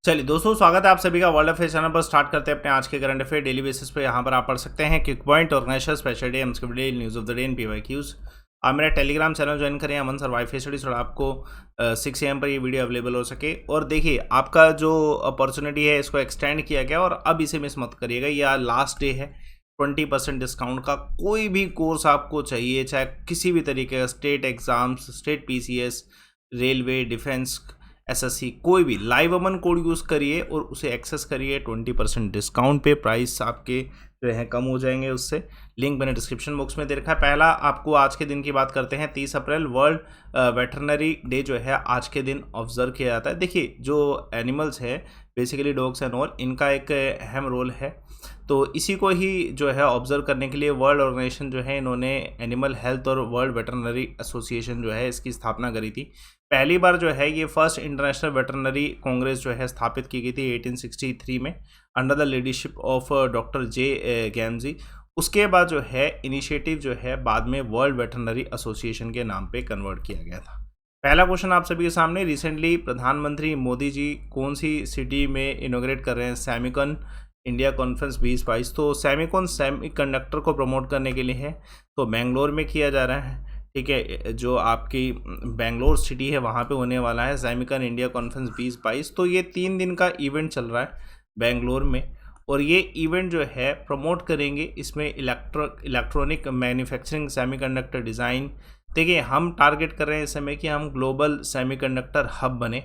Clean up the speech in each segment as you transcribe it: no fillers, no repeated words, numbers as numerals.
चलिए दोस्तों, स्वागत है आप सभी का वर्ल्ड अफेयर चैनल पर। स्टार्ट करते हैं अपने आज के करंट अफेयर डेली बेसिस पे। यहाँ पर आप पढ़ सकते हैं quick point, organisation, special day, daily news of the day in PYQs। आप मेरा टेलीग्राम चैनल ज्वाइन करें, अमन सर वाईफाई स्टडीज, और आपको 6 AM पर ये वीडियो अवेलेबल हो सके। और देखिए, आपका जो अपॉर्चुनिटी है इसको एक्सटेंड किया गया और अब इसे मिस मत करिएगा। यह लास्ट डे है 20% डिस्काउंट का। कोई भी कोर्स आपको चाहिए, चाहे किसी भी तरीके का, state exams, state PCS, railway, defence, SSC, कोई भी, लाइव अमन कोड यूज़ करिए और उसे एक्सेस करिए 20% डिस्काउंट पे। प्राइस आपके जो है कम हो जाएंगे उससे। लिंक मैंने डिस्क्रिप्शन बॉक्स में दे रखा है। पहला आपको आज के दिन की बात करते हैं। 30 अप्रैल वर्ल्ड वेटरनरी डे जो है आज के दिन ऑब्जर्व किया जाता है। देखिए, जो एनिमल्स है बेसिकली डॉग्स एंड ऑल, इनका एक अहम रोल है। तो इसी को ही जो है ऑब्जर्व करने के लिए वर्ल्ड ऑर्गेनाइजेशन जो है, इन्होंने एनिमल हेल्थ और वर्ल्ड वेटरनरी एसोसिएशन जो है इसकी स्थापना करी थी। पहली बार जो है ये फर्स्ट इंटरनेशनल वेटरनरी कांग्रेस जो है स्थापित की गई थी 1863 में, under the leadership of doctor J गैमजी। उसके बाद जो है इनिशिएटिव जो है बाद में वर्ल्ड वेटरनरी एसोसिएशन के नाम पे कन्वर्ट किया गया था। पहला क्वेश्चन आप सभी के सामने, रिसेंटली प्रधानमंत्री मोदी जी कौन सी सिटी में इनोग्रेट कर रहे हैं सेमिकॉन इंडिया कॉन्फ्रेंस 2022? तो सेमिकॉन सेमीकंडक्टर को प्रमोट करने के लिए है, तो बेंगलोर में किया जा रहा है। ठीक है, जो आपकी बेंगलोर सिटी है वहाँ पे होने वाला है सेमिकॉन इंडिया कॉन्फ्रेंस 2022। तो ये 3 दिन का इवेंट चल रहा है बेंगलोर में, और ये इवेंट जो है प्रमोट करेंगे इसमें इलेक्ट्रॉनिक मैन्युफैक्चरिंग, सेमीकंडक्टर डिज़ाइन। देखिए, हम टारगेट कर रहे हैं इस समय कि हम ग्लोबल सेमीकंडक्टर हब बने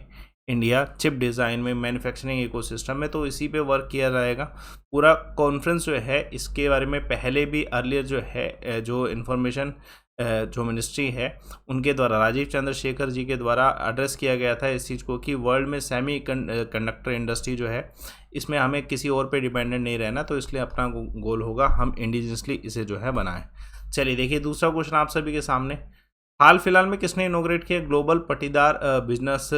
इंडिया, चिप डिज़ाइन में, मैन्युफैक्चरिंग इकोसिस्टम में। तो इसी पे वर्क किया जाएगा। पूरा कॉन्फ्रेंस जो है इसके बारे में पहले भी अर्लियर जो है जो इन्फॉर्मेशन जो मिनिस्ट्री है उनके द्वारा, राजीव चंद्रशेखर जी के द्वारा एड्रेस किया गया था इस चीज़ को कि वर्ल्ड में सेमी कंडक्टर इंडस्ट्री जो है इसमें हमें किसी और पे डिपेंडेंट नहीं रहना। तो इसलिए अपना गोल होगा हम इंडिजिनसली इसे जो है बनाएं। चलिए देखिए, दूसरा क्वेश्चन आप सभी के सामने, हाल फिलहाल में किसने इनोग्रेट किया ग्लोबल पटीदार business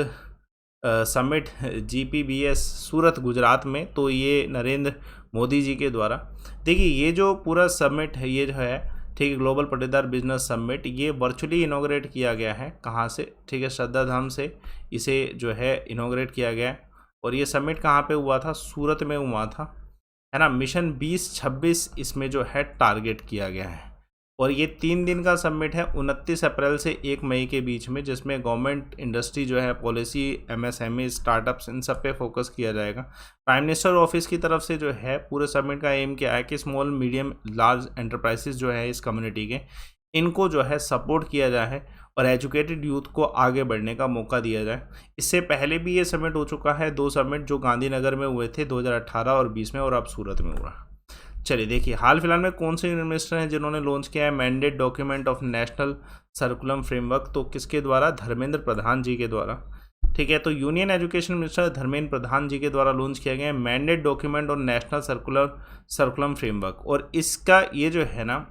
summit GPBS Surat Gujarat में? तो ये नरेंद्र मोदी जी के द्वारा। देखिए, ये जो पूरा समिट है ये जो है, ठीक है, ग्लोबल पटीदार बिजनेस समिट, ये वर्चुअली इनोग्रेट किया गया है। कहाँ से? ठीक है, श्रद्धा धाम से इसे जो है इनोग्रेट किया गया है। और ये समिट कहाँ पे हुआ था? सूरत में हुआ था, है ना। मिशन 2026 इसमें जो है टारगेट किया गया है। और ये 3 दिन का समिट है 29 अप्रैल से 1 मई के बीच में, जिसमें गवर्नमेंट, इंडस्ट्री जो है, पॉलिसी, MSME, स्टार्टअप्स, इन सब पे फोकस किया जाएगा। प्राइम मिनिस्टर ऑफिस की तरफ से जो है पूरे समिट का एम क्या है कि स्मॉल, मीडियम, लार्ज एंटरप्राइजेस जो है इस कम्युनिटी के, इनको जो है सपोर्ट किया जाए और एजुकेटेड यूथ को आगे बढ़ने का मौका दिया जाए। इससे पहले भी ये समिट हो चुका है, 2 समिट जो गांधीनगर में हुए थे 2018 और 20 में, और अब सूरत में हुआ। चलिए देखिए, हाल फिलहाल में कौन से यूनियन मिनिस्टर हैं जिन्होंने लॉन्च किया है mandate document of national curriculum framework? तो किसके द्वारा? धर्मेंद्र प्रधान जी के द्वारा। ठीक है, तो union education minister Dharmendra Pradhan जी के द्वारा लॉन्च किया गया है mandate document on national curriculum framework. और इसका ये जो है ना,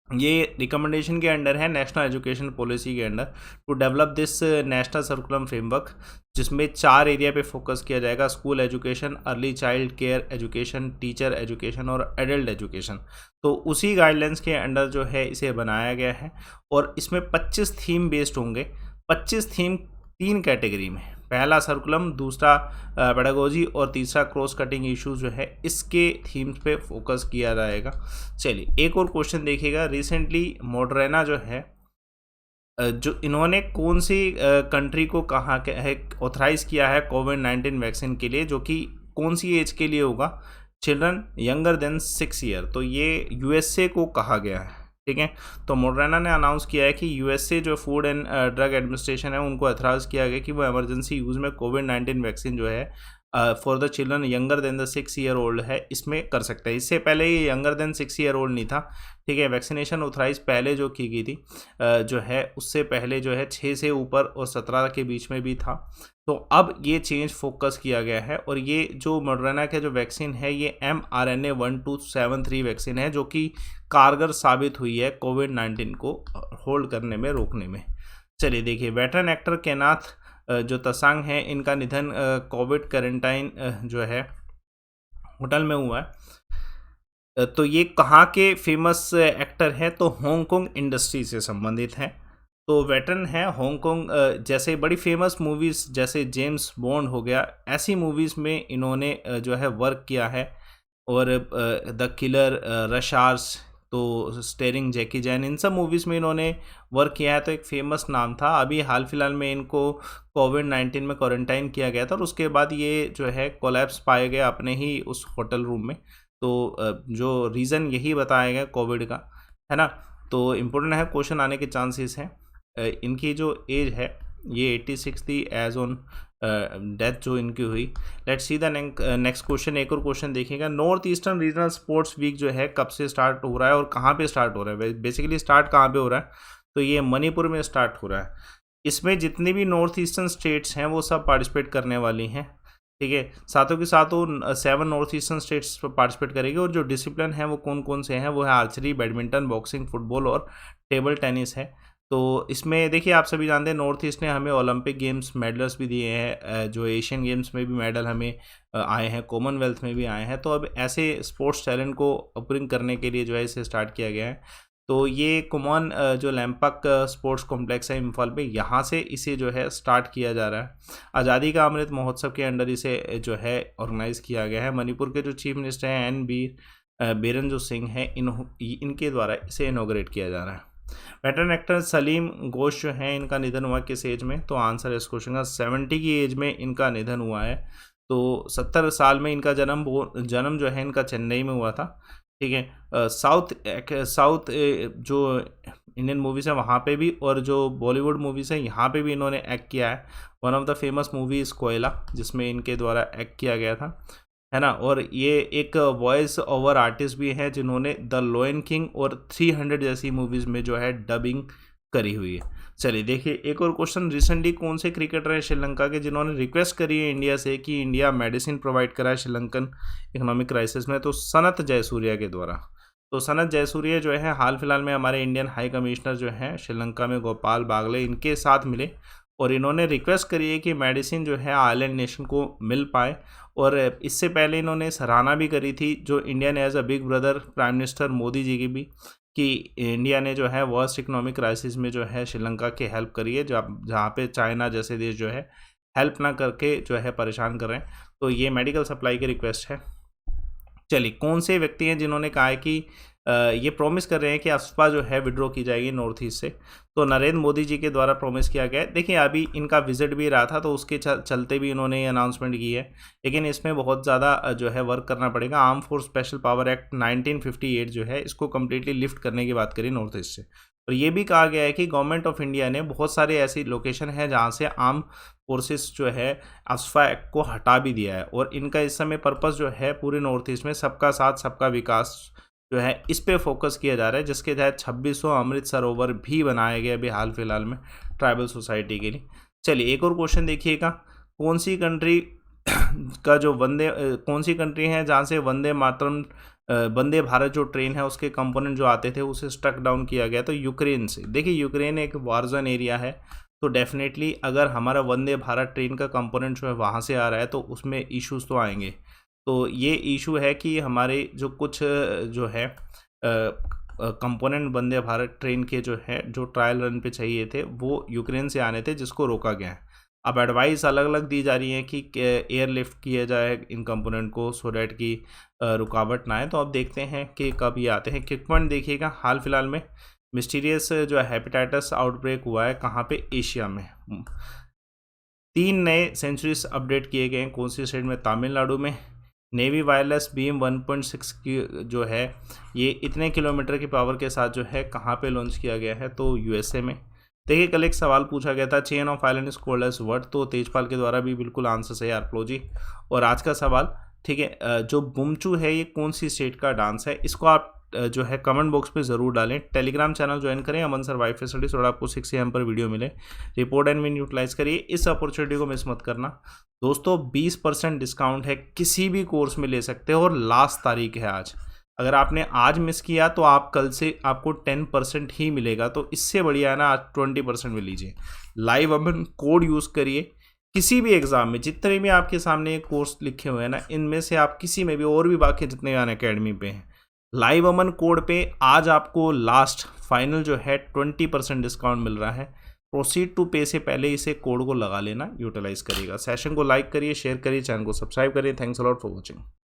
ये रिकमेंडेशन के अंडर है, नेशनल एजुकेशन पॉलिसी के under, to develop this national curriculum framework, जिसमें 4 एरिया पे फोकस किया जाएगा: school education, early child care education, teacher education और एडल्ट एजुकेशन। तो उसी गाइडलाइंस के अंडर जो है इसे बनाया गया है। और इसमें 25 थीम बेस्ड होंगे। 25 थीम 3 कैटेगरी में, पहला सर्कुलम, दूसरा पेडागोजी और तीसरा क्रॉस कटिंग इश्यूज जो है इसके थीम्स पे फोकस किया जाएगा। चलिए एक और क्वेश्चन देखिएगा, रिसेंटली मॉडर्ना जो है जो इन्होंने कौन सी कंट्री को कहा है ऑथराइज किया है कोविड-19 वैक्सीन के लिए, जो कि कौन सी एज के लिए होगा? Children younger than 6 year. तो ये USA को कहा गया है। ठीक है, तो मॉडर्ना ने अनाउंस किया है कि USA जो फूड एंड ड्रग एडमिनिस्ट्रेशन है उनको एथराइज किया गया कि वो इमरजेंसी यूज़ में कोविड-19 वैक्सीन जो है for the children younger than the 6 year old है इसमें कर सकते हैं। इससे पहले ये यंगर देन 6 ईयर ओल्ड नहीं था। ठीक है, वैक्सीनेशन ऑथराइज पहले जो की गई थी जो है उससे पहले जो है 6 से ऊपर और 17 के बीच में भी था। तो अब ये चेंज फोकस किया गया है। और ये जो मॉडर्ना का जो वैक्सीन है ये mRNA 1273 वैक्सीन है, जो कि कारगर साबित हुई है कोविड-19 को होल्ड करने में, रोकने में। चलिए देखिए, वेटरन एक्टर केनाथ जो तसांग है, इनका निधन कोविड क्वारंटाइन जो है होटल में हुआ है। तो ये कहाँ के फेमस एक्टर हैं? तो हांगकांग इंडस्ट्री से संबंधित हैं। तो वेटरन है हांगकांग, जैसे बड़ी फेमस मूवीज़ जैसे जेम्स बॉन्ड हो गया, ऐसी मूवीज़ में इन्होंने जो है वर्क किया है। और द किलर, रश आवर्स, तो स्टेरिंग जैकी जैन, इन सब मूवीज़ में इन्होंने वर्क किया है, तो एक फेमस नाम था। अभी हाल फिलहाल में इनको कोविड-19 में क्वारंटाइन किया गया था और उसके बाद ये जो है कोलैप्स पाए गए अपने ही उस होटल रूम में। तो जो रीज़न यही बताया गया कोविड का, है ना। तो इम्पोर्टेंट है, क्वेश्चन आने के चांसेस हैं। इनकी जो एज है ये 86 थी एज ऑन डेथ जो इनकी हुई। Let's see the next question. एक और क्वेश्चन देखिएगा, north eastern regional sports week जो है कब से स्टार्ट हो रहा है और कहाँ पे स्टार्ट हो रहा है? बेसिकली स्टार्ट कहाँ पे हो रहा है? तो ये मणिपुर में स्टार्ट हो रहा है। इसमें जितनी भी नॉर्थ ईस्टर्न स्टेट्स हैं वो सब पार्टिसिपेट करने वाली हैं, ठीक है। साथों के साथ वो 7 नॉर्थ ईस्टर्न स्टेट्स पार्टिसिपेट करेगी और जो डिसिप्लिन है वो कौन कौन से हैं, वो है आर्चरी, बैडमिंटन, बॉक्सिंग, फुटबॉल और टेबल टेनिस है। तो इसमें देखिए, आप सभी जानते हैं नॉर्थ ईस्ट ने हमें ओलंपिक गेम्स मेडल्स भी दिए हैं, जो एशियन गेम्स में भी मेडल हमें आए हैं, कॉमनवेल्थ में भी आए हैं। तो अब ऐसे स्पोर्ट्स टैलेंट को अपग्रेड करने के लिए जो है इसे स्टार्ट किया गया है। तो ये कुमान जो लैम्पक स्पोर्ट्स कॉम्प्लेक्स है इम्फाल पे, यहाँ से इसे जो है स्टार्ट किया जा रहा है। आज़ादी का अमृत महोत्सव के अंडर इसे जो है ऑर्गेनाइज किया गया है। मणिपुर के जो चीफ मिनिस्टर हैं बीरेन जो सिंह हैं, इनके द्वारा इसे इनॉग्रेट किया जा रहा है। वेटरन एक्टर सलीम घोष जो हैं, इनका निधन हुआ किस एज में? तो आंसर इस क्वेश्चन का 70 की एज में इनका निधन हुआ है। तो 70 साल में इनका जन्म जो है इनका चेन्नई में हुआ था, ठीक है। साउथ जो इंडियन मूवीज़ है वहाँ पे भी, और जो बॉलीवुड मूवीज़ है यहाँ पे भी इन्होंने एक्ट किया है। One of the famous movie is कोयला, जिसमें इनके द्वारा एक्ट किया गया था, है ना। और ये एक वॉइस ओवर आर्टिस्ट भी हैं जिन्होंने द लॉयन किंग और 300 जैसी मूवीज़ में जो है डबिंग करी हुई है। चलिए देखिए एक और क्वेश्चन, रिसेंटली कौन से क्रिकेटर हैं श्रीलंका के जिन्होंने रिक्वेस्ट करी है इंडिया से कि इंडिया मेडिसिन प्रोवाइड कराए श्रीलंकन इकोनॉमिक क्राइसिस में? तो सनत जयसूर्या के द्वारा। तो सनत जयसूर्या जो है हाल फिलहाल में हमारे इंडियन हाई कमिश्नर जो हैं श्रीलंका में, गोपाल बागले, इनके साथ मिले और इन्होंने रिक्वेस्ट करी है कि मेडिसिन जो है आइलैंड नेशन को मिल पाए। और इससे पहले इन्होंने सराहना भी करी थी जो इंडिया ने as a big brother prime minister Modi ji की भी, कि इंडिया ने जो है वर्स्ट इकोनॉमिक क्राइसिस में जो है श्रीलंका की हेल्प करी है, जहाँ पे चाइना जैसे देश जो है हेल्प ना करके जो है परेशान कर रहे हैं। तो ये मेडिकल सप्लाई की रिक्वेस्ट है। चलिए, कौन से व्यक्ति हैं जिन्होंने कहा है कि ये प्रॉमिस कर रहे हैं कि अफवाह जो है विड्रॉ की जाएगी नॉर्थ ईस्ट से? तो नरेंद्र मोदी जी के द्वारा प्रॉमिस किया गया है। देखिए अभी इनका विजिट भी रहा था तो उसके चलते भी इन्होंने ये अनाउंसमेंट की है, लेकिन इसमें बहुत ज़्यादा जो है वर्क करना पड़ेगा। Arm force special power act 1958 जो है इसको कम्प्लीटली लिफ्ट करने की बात करी नॉर्थ ईस्ट से। और ये भी कहा गया है कि गवर्नमेंट ऑफ इंडिया ने बहुत सारे ऐसी लोकेशन है जहाँ से आर्म फोर्सेस जो है अफवाह एक्ट को हटा भी दिया है। और इनका इस समय पर्पस जो है पूरे नॉर्थ ईस्ट में सबका साथ सबका विकास जो है इस पे फोकस किया जा रहा है, जिसके तहत 2600 अमृत सरोवर भी बनाए गए अभी हाल फिलहाल में ट्राइबल सोसाइटी के लिए। चलिए एक और क्वेश्चन देखिएगा, कौन सी कंट्री का जो कौन सी कंट्री है जहाँ से वंदे भारत जो ट्रेन है उसके कंपोनेंट जो आते थे उसे स्ट्रक डाउन किया गया? तो यूक्रेन से। देखिए यूक्रेन एक वार जोन एरिया है, तो डेफिनेटली अगर हमारा वंदे भारत ट्रेन का कंपोनेंट जो है वहाँ से आ रहा है तो उसमें इश्यूज तो आएंगे। तो ये इशू है कि हमारे जो कुछ जो है कंपोनेंट वंदे भारत ट्रेन के जो है जो ट्रायल रन पे चाहिए थे वो यूक्रेन से आने थे, जिसको रोका गया है। अब एडवाइस अलग अलग दी जा रही है कि एयरलिफ्ट किया जाए इन कंपोनेंट को सो डैट की रुकावट ना आए। तो अब देखते हैं कि कब ये आते हैं। क्विक पॉइंट देखिएगा, हाल फिलहाल में मिस्टीरियस जो हेपेटाइटिस आउटब्रेक हुआ है कहाँ पे? एशिया में। 3 नए सेंचुरीज अपडेट किए गए हैं, कौन सी स्टेट में? तमिलनाडु में। नेवी वायरलेस बीम 1.6 की जो है ये इतने किलोमीटर की पावर के साथ जो है कहाँ पे लॉन्च किया गया है? तो यूएसए में। देखिए कल एक सवाल पूछा गया था, chain of island is called as what? तो तेजपाल के द्वारा भी बिल्कुल आंसर सही आरप्लो जी। और आज का सवाल, ठीक है, जो बुमचू है ये कौन सी स्टेट का डांस है? इसको आप जो है कमेंट बॉक्स पे ज़रूर डालें। टेलीग्राम चैनल ज्वाइन करें अमन सर वाई फैसिलिटीज, और आपको 6 AM पर वीडियो मिले। रिपोर्ट एंड विन यूटिलाइज करिए, इस अपॉर्चुनिटी को मिस मत करना दोस्तों। 20% डिस्काउंट है, किसी भी कोर्स में ले सकते हो और लास्ट तारीख है आज। अगर आपने आज मिस किया तो आप कल से आपको 10% ही मिलेगा, तो इससे बढ़िया है ना आज 20% में लीजिए। लाइव अमन कोड यूज़ करिए, किसी भी एग्ज़ाम में जितने भी आपके सामने कोर्स लिखे हुए हैं ना, इनमें से आप किसी में भी, और भी बाकी जितने अनअकैडमी पे हैं, लाइव अमन कोड पे आज आपको लास्ट फाइनल जो है 20% डिस्काउंट मिल रहा है। प्रोसीड टू पे से पहले इसे कोड को लगा लेना, यूटिलाइज करिएगा। सेशन को लाइक करिए, शेयर करिए, चैनल को सब्सक्राइब करिए। Thanks a lot for watching.